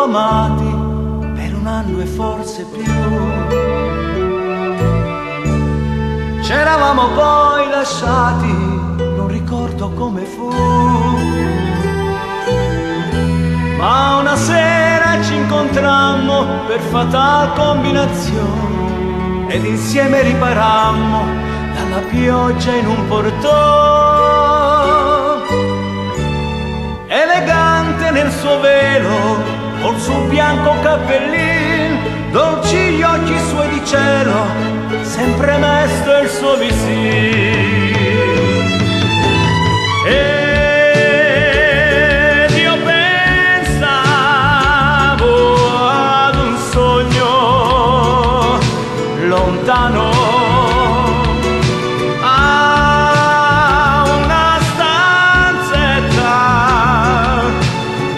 avuto amati per un anno e forse più. C'eravamo poi lasciati, non ricordo come fu, ma una sera ci incontrammo per fatal combinazione ed insieme riparammo dalla pioggia in un portone. Elegante nel suo velo, col suo bianco cappellino, dolci gli occhi suoi di cielo, sempre mesto il suo visino. Ed io pensavo ad un sogno lontano, a una stanzetta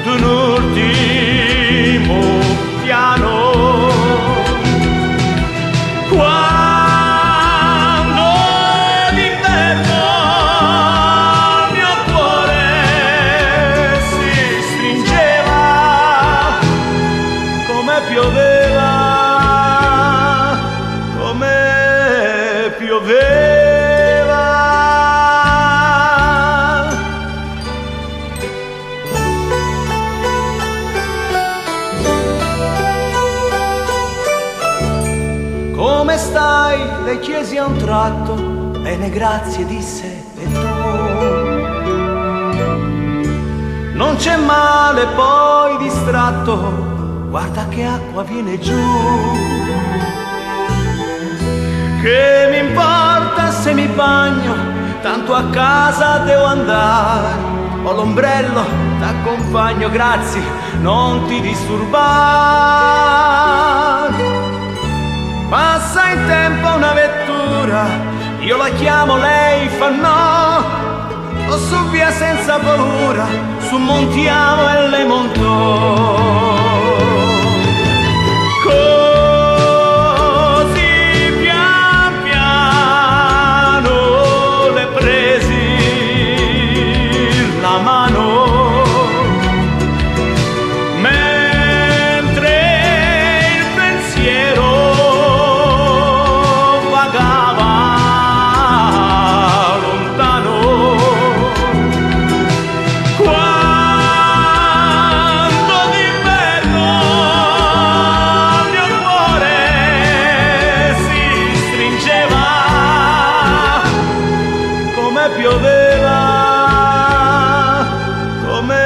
d'un ultimo piano. Quando d'inverno il mio cuore si stringeva, come pioveva, come pioveva. Come stai? Le chiesi a un tratto. Bene, grazie, disse, e tu? Non c'è male, poi distratto, guarda che acqua viene giù. Che mi importa se mi bagno, tanto a casa devo andare. Ho l'ombrello, t'accompagno, grazie, non ti disturbare. Passa in tempo una vettura, io la chiamo, lei fa no. O su via senza paura, su montiamo e lei montò. Così pian piano le presi la mano, mentre il pensiero vagava lontano. Quando d'inverno il mio cuore si stringeva, come pioveva, come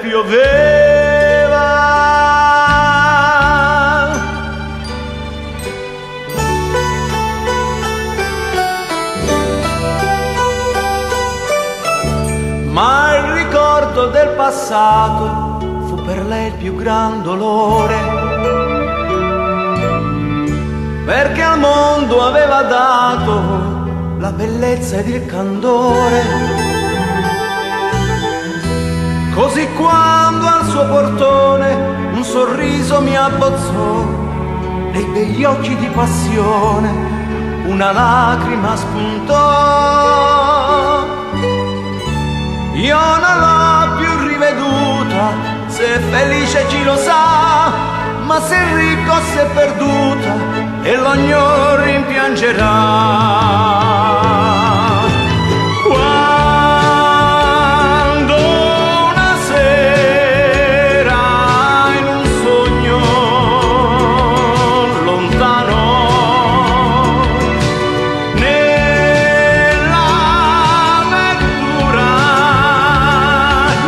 pioveva. Ma il ricordo del passato fu per lei il più gran dolore, perché al mondo aveva dato la bellezza ed il candore. Così quando al suo portone un sorriso mi abbozzò, nei begli occhi di passione una lacrima spuntò. Io non l'ho più riveduta, se è felice chi lo sa, ma se è ricco, se è perduta, e l'ognuno rimpiangerà. Quando una sera in un sogno lontano, nella lettura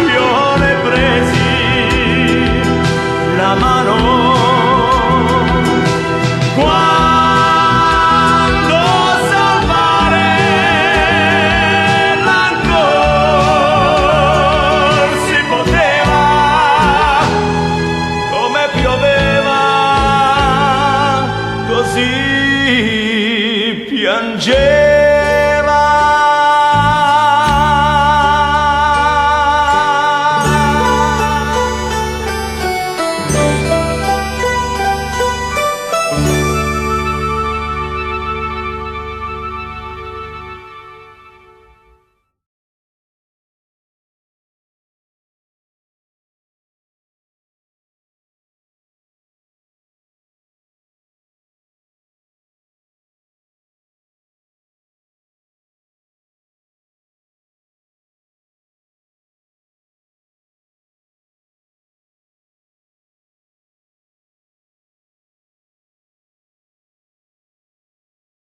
io le presi la mano. Quando salvare l'ancor si poteva, come pioveva, così piangeva.